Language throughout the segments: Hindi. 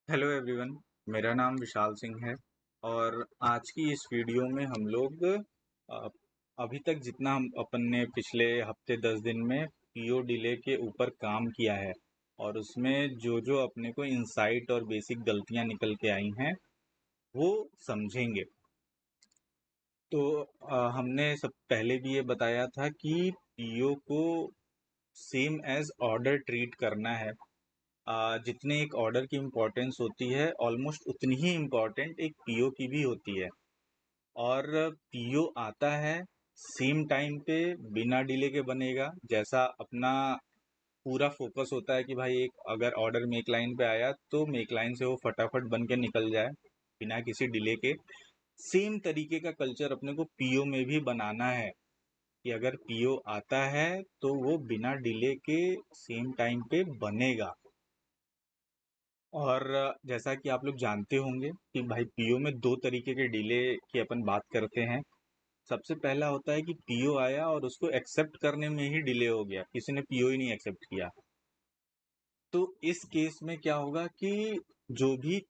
Hello everyone. मेरा नाम विशाल सिंह है और आज की इस वीडियो में हम लोग अ, अभी तक जितना हम अपन ने पिछले हफ्ते 10 दिन में पीओ डिले के ऊपर काम किया है और उसमें जो जो अपने को इंसाइट और बेसिक गलतियां निकल के आई हैं वो समझेंगे। तो हमने सब पहले भी ये बताया था कि पीओ को सेम एज ऑर्डर ट्रीट करना है। जितने एक ऑर्डर की इम्पोर्टेंस होती है ऑलमोस्ट उतनी ही इम्पोर्टेंट एक पीओ की भी होती है। और पीओ आता है सेम टाइम पे बिना डिले के बनेगा। जैसा अपना पूरा फोकस होता है कि भाई एक अगर ऑर्डर मेक लाइन पे आया तो मेक लाइन से वो फटाफट बन के निकल जाए बिना किसी डिले के। सेम तरीके का कल्चर अपने को पीओ में भी बनाना है कि अगर पीओ आता है तो वो बिना डिले के सेम टाइम पे बनेगा। और जैसा कि आप लोग जानते होंगे कि भाई पीओ में दो तरीके के डिले की अपन बात करते हैं। सबसे पहला होता है कि पीओ आया और उसको एक्सेप्ट करने में ही डिले हो गया, किसी ने पीओ ही नहीं एक्सेप्ट किया। तो इस केस में क्या होगा कि जो भी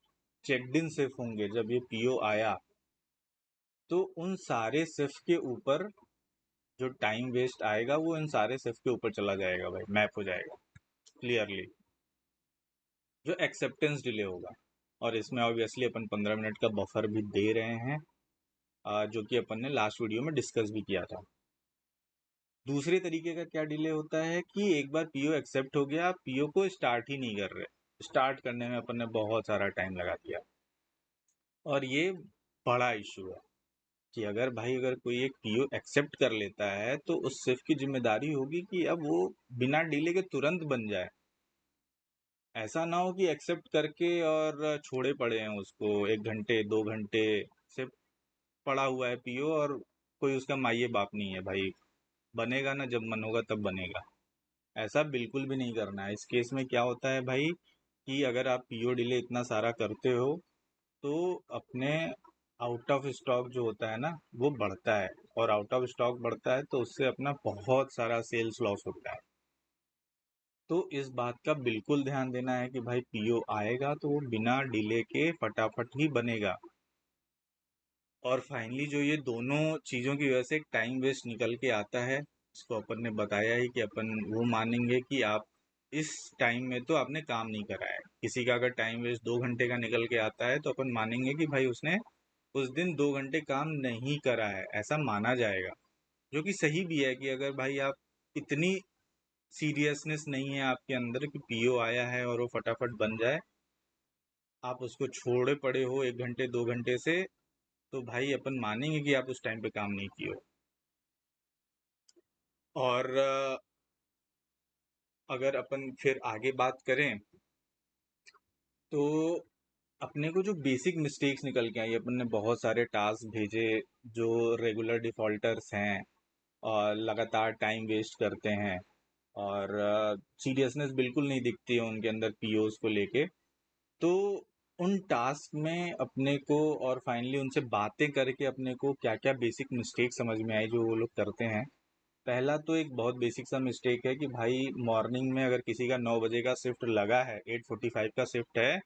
चेकड इन सिर्फ होंगे जब ये पीओ आया तो उन सारे सिर्फ के ऊपर जो टाइम वेस्ट आएगा वो इन सारे सिर्फ के ऊपर चला जाएगा, भाई मैप हो जाएगा क्लियरली जो एक्सेप्टेंस डिले होगा। और इसमें ऑब्वियसली अपन 15 मिनट का बफर भी दे रहे हैं, जो कि अपन ने लास्ट वीडियो में डिस्कस भी किया था। दूसरे तरीके का क्या डिले होता है कि एक बार पीओ एक्सेप्ट हो गया, आप पीओ को स्टार्ट ही नहीं कर रहे। स्टार्ट करने में अपन ने बहुत सारा टाइम लगा दिया और ये बड़ा इशू है कि अगर भाई अगर कोई एक पीओ एक्सेप्ट कर लेता है तो उस सिर्फ की जिम्मेदारी होगी कि अब वो बिना डिले के तुरंत बन जाए। ऐसा ना हो कि एक्सेप्ट करके और छोड़े पड़े हैं उसको 1 घंटे 2 घंटे से पड़ा हुआ है पीओ और कोई उसका माये बाप नहीं है। भाई बनेगा ना जब मन होगा तब बनेगा। ऐसा बिल्कुल भी नहीं करना है। इस केस में क्या होता है भाई कि अगर आप पीओ डिले इतना सारा करते हो तो अपने आउट ऑफ स्टॉक जो होता है ना वो बढ़ता है। और आउट ऑफ स्टॉक बढ़ता है तो उससे अपना बहुत सारा सेल्स लॉस होता है। तो इस बात का बिल्कुल ध्यान देना है कि भाई पीओ आएगा तो वो बिना डिले के फटाफट ही बनेगा। और फाइनली जो ये दोनों चीज़ों की वजह से एक टाइम वेस्ट निकल के आता है, इसको अपन ने बताया ही कि अपन वो मानेंगे कि आप इस टाइम में तो आपने काम नहीं करा है। किसी का अगर टाइम वेस्ट 2 घंटे का निकल के आता है तो अपन मानेंगे कि भाई उसने उस दिन 2 घंटे काम नहीं करा है, ऐसा माना जाएगा। जो कि सही भी है कि अगर भाई आप इतनी सीरियसनेस नहीं है आपके अंदर कि पीओ आया है और वो फटाफट बन जाए, आप उसको छोड़े पड़े हो 1 घंटे 2 घंटे से, तो भाई अपन मानेंगे कि आप उस टाइम पे काम नहीं किए हो। और अगर अपन फिर आगे बात करें तो अपने को जो बेसिक मिस्टेक्स निकल के आई, अपन ने बहुत सारे टास्क भेजे जो रेगुलर डिफॉल्टर्स हैं और लगातार टाइम वेस्ट करते हैं और सीरियसनेस बिल्कुल नहीं दिखती है उनके अंदर पीओस को लेके। तो उन टास्क में अपने को और फाइनली उनसे बातें करके अपने को क्या क्या बेसिक मिस्टेक समझ में आई जो वो लोग करते हैं। पहला तो एक बहुत बेसिक सा मिस्टेक है कि भाई मॉर्निंग में अगर किसी का 9 बजे का शिफ्ट लगा है, 8:45 का शिफ्ट है,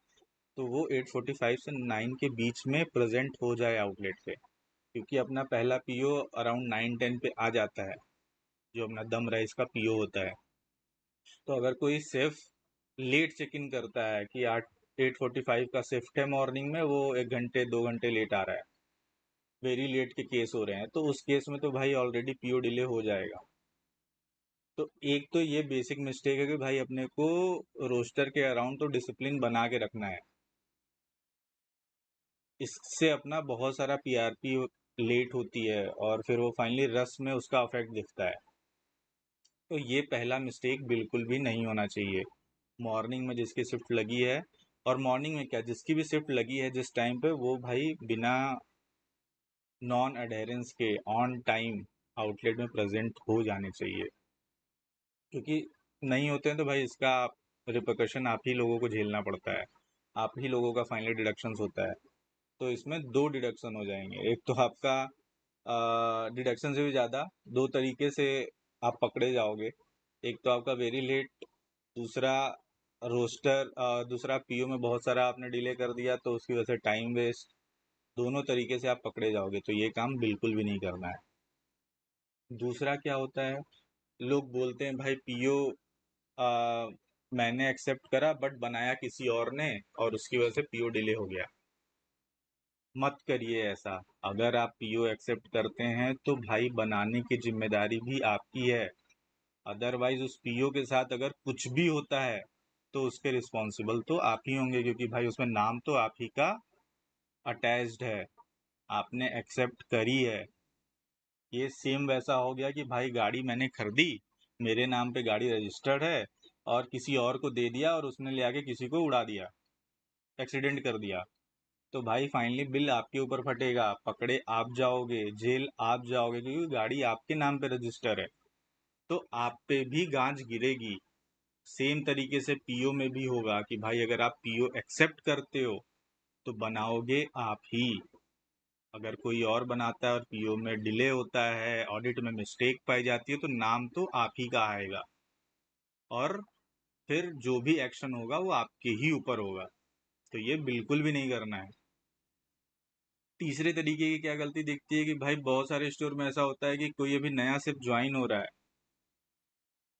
तो वो 8:45 से 9 के बीच में प्रेजेंट हो जाए आउटलेट पे। क्योंकि अपना पहला पीओ अराउंड 9-10 पे आ जाता है, जो अपना दम राइस का पीओ होता है। तो अगर कोई सिर्फ लेट चेक इन करता है कि 8:45 का शिफ्ट है मॉर्निंग में, वो 1 घंटे 2 घंटे लेट आ रहा है, वेरी लेट के केस हो रहे हैं, तो उस केस में तो भाई ऑलरेडी पीओ डिले हो जाएगा। तो एक तो ये बेसिक मिस्टेक है कि भाई अपने को रोस्टर के अराउंड तो डिसिप्लिन बना के रखना है। इससे अपना बहुत सारा पीआरपी लेट होती है और फिर वो फाइनली रस में उसका अफेक्ट दिखता है। तो ये पहला मिस्टेक बिल्कुल भी नहीं होना चाहिए। मॉर्निंग में जिसकी शिफ्ट लगी है, और मॉर्निंग में क्या जिसकी भी शिफ्ट लगी है जिस टाइम पे, वो भाई बिना नॉन अडेरेंस के ऑन टाइम आउटलेट में प्रेजेंट हो जाने चाहिए। क्योंकि नहीं होते हैं तो भाई इसका रिperकशन आप ही लोगों को झेलना पड़ता है, आप ही लोगों का फाइनली डिडक्शंस होता है। तो इसमें दो डिडक्शन हो जाएंगे। एक तो आपका डिडक्शन से भी ज़्यादा दो तरीके से आप पकड़े जाओगे। एक तो आपका वेरी लेट, दूसरा रोस्टर दूसरा पीओ में बहुत सारा आपने डिले कर दिया तो उसकी वजह से टाइम वेस्ट, दोनों तरीके से आप पकड़े जाओगे, तो ये काम बिल्कुल भी नहीं करना है। दूसरा क्या होता है, लोग बोलते हैं भाई पीओ मैंने एक्सेप्ट करा बट बनाया किसी और ने और उसकी वजह से पीओ डिले हो गया। मत करिए ऐसा। अगर आप पीओ एक्सेप्ट करते हैं तो भाई बनाने की जिम्मेदारी भी आपकी है। अदरवाइज उस पीओ के साथ अगर कुछ भी होता है तो उसके रिस्पॉन्सिबल तो आप ही होंगे, क्योंकि भाई उसमें नाम तो आप ही का अटैच्ड है, आपने एक्सेप्ट करी है। ये सेम वैसा हो गया कि भाई गाड़ी मैंने खरीदी, मेरे नाम पे गाड़ी रजिस्टर्ड है और किसी और को दे दिया और उसने ले आके किसी को उड़ा दिया, एक्सीडेंट कर दिया, तो भाई फाइनली बिल आपके ऊपर फटेगा, पकड़े आप जाओगे, जेल आप जाओगे, क्योंकि गाड़ी आपके नाम पे रजिस्टर है, तो आप पे भी गांज गिरेगी। सेम तरीके से पीओ में भी होगा कि भाई अगर आप पीओ एक्सेप्ट करते हो तो बनाओगे आप ही। अगर कोई और बनाता है और पीओ में डिले होता है, ऑडिट में मिस्टेक पाई जाती है, तो नाम तो आप ही का आएगा और फिर जो भी एक्शन होगा वो आपके ही ऊपर होगा। तो ये बिल्कुल भी नहीं करना है। तीसरे तरीके की क्या गलती दिखती है कि भाई बहुत सारे स्टोर में ऐसा होता है कि कोई अभी नया सिर्फ ज्वाइन हो रहा है,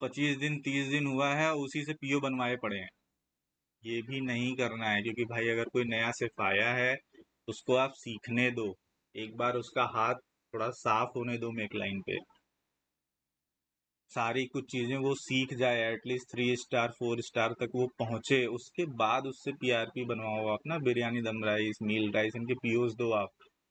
25 दिन 30 दिन हुआ है, उसी से पीओ बनवाए पड़े हैं। ये भी नहीं करना है, क्योंकि भाई अगर कोई नया सिर्फ आया है उसको आप सीखने दो, एक बार उसका हाथ थोड़ा साफ होने दो मेक लाइन पे, सारी कुछ चीजें वो सीख जाए, एटलीस्ट 3 स्टार 4 स्टार तक वो पहुंचे, उसके बाद उससे पीआरपी बनवाओ आप ना। बिरयानी दम राइस मील राइस इनके पीओज दो आप।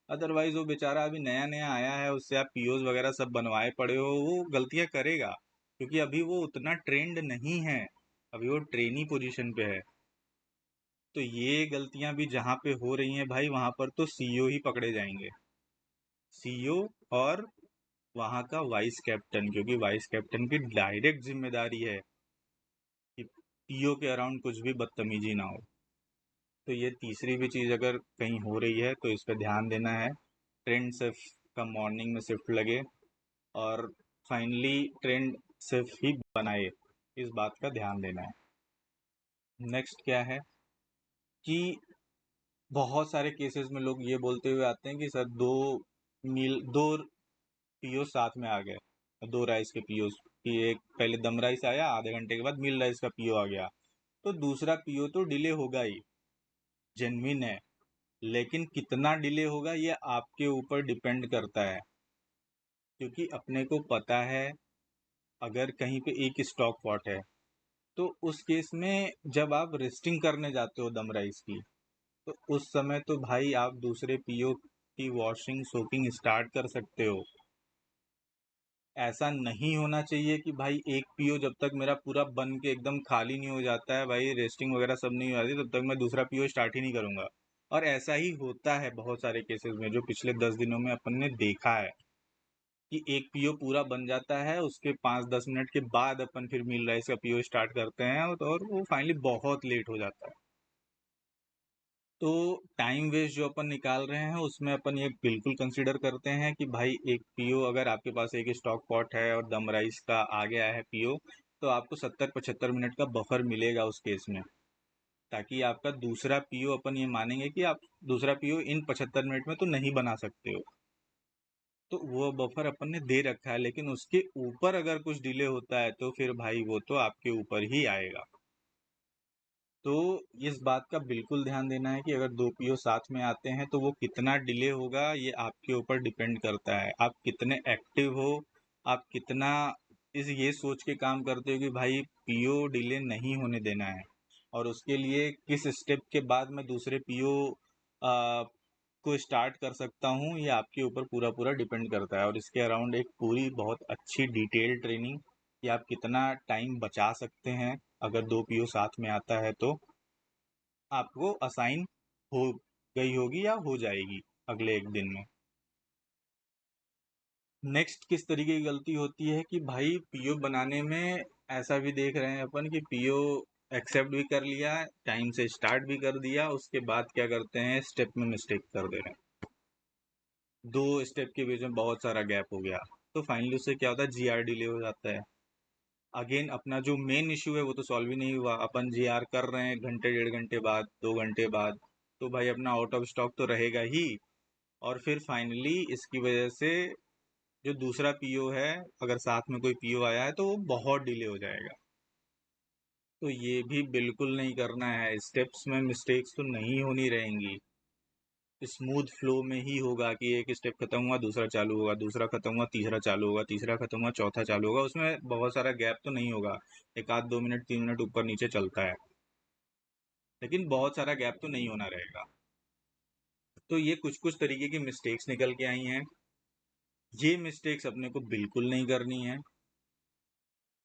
अदरवाइज वो बेचारा अभी नया नया आया है, उससे आप पीओज वगैरह सब बनवाए पड़े हो, वो गलतियां करेगा, क्योंकि अभी वो उतना ट्रेंड नहीं है, अभी वो ट्रेनी पोजीशन पे है। तो ये गलतियां भी जहाँ पे हो रही हैं भाई, वहां पर तो सीईओ ही पकड़े जाएंगे, सीईओ और वहां का वाइस कैप्टन, क्योंकि वाइस कैप्टन की डायरेक्ट जिम्मेदारी है कि पीओ के अराउंड कुछ भी बदतमीजी ना हो। तो ये तीसरी भी चीज़ अगर कहीं हो रही है तो इस पर ध्यान देना है। ट्रेंड सिर्फ का मॉर्निंग में शिफ्ट लगे और फाइनली ट्रेंड सिर्फ ही बनाए, इस बात का ध्यान देना है। नेक्स्ट क्या है कि बहुत सारे केसेस में लोग ये बोलते हुए आते हैं कि सर दो पीओ साथ में आ गए, दो राइस के पीओ की, एक पहले दम राइस आया, आधे घंटे के बाद मील राइस का पीओ आ गया, तो दूसरा पीओ तो डिले होगा ही, जेन्युइन है, लेकिन कितना डिले होगा ये आपके ऊपर डिपेंड करता है, क्योंकि अपने को पता है अगर कहीं पे एक स्टॉक पॉट है तो उस केस में जब आप रेस्टिंग करने जाते हो दम राइस की, तो उस समय तो भाई आप दूसरे पीओ की वॉशिंग सोकिंग स्टार्ट कर सकते हो। ऐसा नहीं होना चाहिए कि भाई एक पीओ जब तक मेरा पूरा बन के एकदम खाली नहीं हो जाता है, भाई रेस्टिंग वगैरह सब नहीं हो जाती, तब तक मैं दूसरा पीओ स्टार्ट ही नहीं करूंगा। और ऐसा ही होता है बहुत सारे केसेस में, जो पिछले 10 दिनों में अपन ने देखा है कि एक पीओ पूरा बन जाता है, उसके 5-10 मिनट के बाद अपन फिर मील राइस का पीओ स्टार्ट करते हैं और वो फाइनली बहुत लेट हो जाता है। तो टाइम वेस्ट जो अपन निकाल रहे हैं उसमें अपन ये बिल्कुल कंसीडर करते हैं कि भाई एक पीओ, अगर आपके पास एक स्टॉक पॉट है और दम राइस का आ गया है पीओ, तो आपको 70-75 मिनट का बफर मिलेगा उस केस में, ताकि आपका दूसरा पीओ, अपन ये मानेंगे कि आप दूसरा पीओ इन 75 मिनट में तो नहीं बना सकते हो, तो वो बफर अपन ने दे रखा है, लेकिन उसके ऊपर अगर कुछ डिले होता है तो फिर भाई वो तो आपके ऊपर ही आएगा। तो इस बात का बिल्कुल ध्यान देना है कि अगर दो पीओ साथ में आते हैं तो वो कितना डिले होगा ये आपके ऊपर डिपेंड करता है, आप कितने एक्टिव हो, आप कितना ये सोच के काम करते हो कि भाई पीओ डिले नहीं होने देना है, और उसके लिए किस स्टेप के बाद मैं दूसरे पीओ को स्टार्ट कर सकता हूँ, ये आपके ऊपर पूरा पूरा डिपेंड करता है। और इसके अराउंड एक पूरी बहुत अच्छी डिटेल ट्रेनिंग कि आप कितना टाइम बचा सकते हैं अगर दो पीओ साथ में आता है तो आपको असाइन हो गई होगी या हो जाएगी अगले एक दिन में। नेक्स्ट किस तरीके की गलती होती है कि भाई पीओ बनाने में ऐसा भी देख रहे हैं अपन कि पीओ एक्सेप्ट भी कर लिया, टाइम से स्टार्ट भी कर दिया, उसके बाद क्या करते हैं स्टेप में मिस्टेक कर दे रहे हैं, दो स्टेप के बीच में बहुत सारा गैप हो गया, तो फाइनली उससे क्या होता है जीआर डिले हो जाता है। अगेन अपना जो मेन इश्यू है वो तो सॉल्व ही नहीं हुआ। अपन जीआर कर रहे हैं घंटे, 1.5 घंटे बाद, 2 घंटे बाद, तो भाई अपना आउट ऑफ स्टॉक तो रहेगा ही। और फिर फाइनली इसकी वजह से जो दूसरा पीओ है, अगर साथ में कोई पीओ आया है तो वो बहुत डिले हो जाएगा। तो ये भी बिल्कुल नहीं करना है। स्टेप्स में मिस्टेक्स तो नहीं होनी रहेंगी, स्मूथ फ्लो में ही होगा कि एक स्टेप खत्म हुआ दूसरा चालू होगा, दूसरा खत्म हुआ तीसरा चालू होगा, तीसरा खत्म हुआ चौथा चालू होगा। उसमें बहुत सारा गैप तो नहीं होगा, एक आध 2 मिनट 3 मिनट ऊपर नीचे चलता है, लेकिन बहुत सारा गैप तो नहीं होना रहेगा। तो ये कुछ कुछ तरीके की मिस्टेक्स निकल के आई हैं, ये मिस्टेक्स अपने को बिल्कुल नहीं करनी है।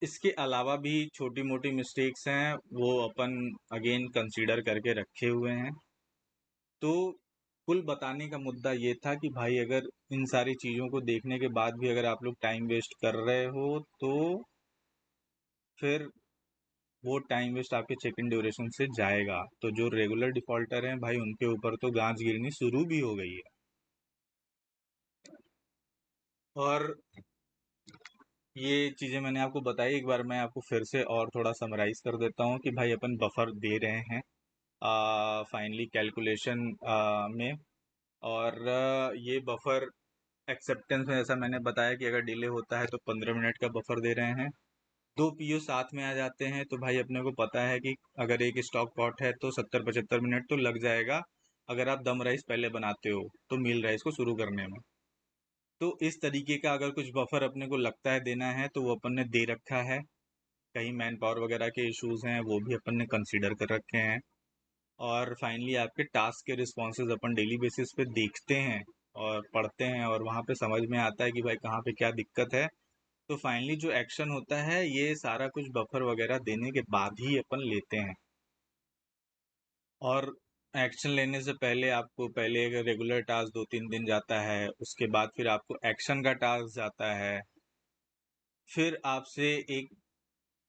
इसके अलावा भी छोटी मोटी मिस्टेक्स हैं, वो अपन अगेन कंसीडर करके रखे हुए हैं। तो कुल बताने का मुद्दा ये था कि भाई अगर इन सारी चीज़ों को देखने के बाद भी अगर आप लोग टाइम वेस्ट कर रहे हो तो फिर वो टाइम वेस्ट आपके चेक इन ड्यूरेशन से जाएगा। तो जो रेगुलर डिफॉल्टर हैं भाई उनके ऊपर तो गांज गिरनी शुरू भी हो गई है। और ये चीज़ें मैंने आपको बताई, एक बार मैं आपको फिर से और थोड़ा समराइज कर देता हूँ कि भाई अपन बफर दे रहे हैं फाइनली कैलकुलेशन में। और ये बफर एक्सेप्टेंस में जैसा मैंने बताया कि अगर डिले होता है तो 15 मिनट का बफर दे रहे हैं। दो पीओ साथ में आ जाते हैं तो भाई अपने को पता है कि अगर एक स्टॉक पॉट है तो 70-75 मिनट तो लग जाएगा, अगर आप दम राइस पहले बनाते हो तो मील राइस को शुरू करने में। तो इस तरीके का अगर कुछ बफर अपने को लगता है देना है तो वो अपन ने दे रखा है। कहीं मैन पावर वगैरह के इश्यूज हैं वो भी अपन ने कंसीडर कर रखे हैं। और फाइनली आपके टास्क के रिस्पॉन्सेज अपन डेली बेसिस पे देखते हैं और पढ़ते हैं, और वहाँ पे समझ में आता है कि भाई कहाँ पे क्या दिक्कत है। तो फाइनली जो एक्शन होता है ये सारा कुछ बफर वगैरह देने के बाद ही अपन लेते हैं। और एक्शन लेने से पहले आपको पहले अगर रेगुलर टास्क 2-3 दिन जाता है, उसके बाद फिर आपको एक्शन का टास्क जाता है, फिर आपसे एक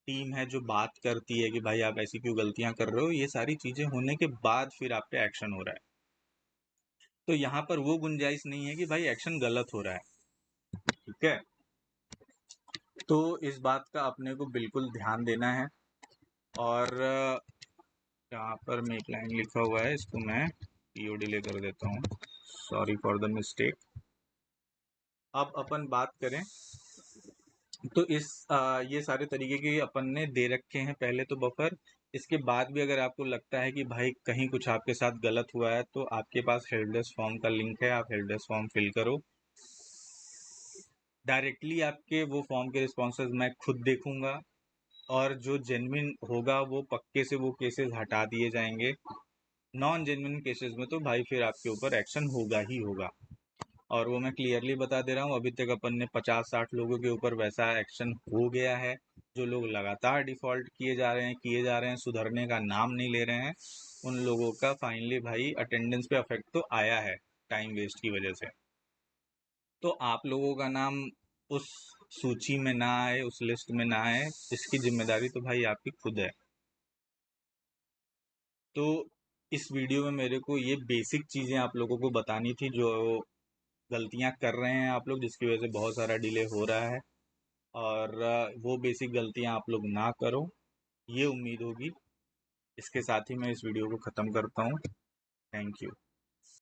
टीम है जो बात करती है कि भाई आप ऐसी क्यों गलतियां कर रहे हो। ये सारी चीजें होने के बाद फिर आप पे एक्शन हो रहा है। तो यहाँ पर वो गुंजाइश नहीं है कि भाई एक्शन गलत हो रहा है। ठीक है, तो इस बात का अपने को बिल्कुल ध्यान देना है। और यहाँ पर मेक लाइन लिखा हुआ है, इसको मैं पीओ डिले कर देता हूँ, सॉरी फॉर द मिस्टेक। अब अपन बात करें तो ये सारे तरीके के अपन ने दे रखे हैं पहले तो बफर। इसके बाद भी अगर आपको लगता है कि भाई कहीं कुछ आपके साथ गलत हुआ है तो आपके पास हेल्प डेस्क फॉर्म का लिंक है, आप हेल्प डेस्क फॉर्म फिल करो। डायरेक्टली आपके वो फॉर्म के रिस्पॉन्सेज मैं खुद देखूंगा, और जो जेन्युइन होगा वो पक्के से वो केसेस हटा दिए जाएंगे। नॉन जेन्युइन केसेस में तो भाई फिर आपके ऊपर एक्शन होगा ही होगा। और वो मैं क्लियरली बता दे रहा हूँ, अभी तक अपन ने 50-60 लोगों के ऊपर वैसा एक्शन हो गया है। जो लोग लगातार डिफॉल्ट किए जा रहे हैं, सुधरने का नाम नहीं ले रहे हैं, उन लोगों का फाइनली भाई अटेंडेंस पे अफेक्ट तो आया है टाइम वेस्ट की वजह से। तो आप लोगों का नाम उस सूची में ना आए, उस लिस्ट में ना आए, इसकी जिम्मेदारी तो भाई आपकी खुद है। तो इस वीडियो में मेरे को ये बेसिक चीज़ें आप लोगों को बतानी थी, जो गलतियां कर रहे हैं आप लोग जिसकी वजह से बहुत सारा डिले हो रहा है। और वो बेसिक गलतियां आप लोग ना करो, ये उम्मीद होगी। इसके साथ ही मैं इस वीडियो को ख़त्म करता हूँ। Thank you.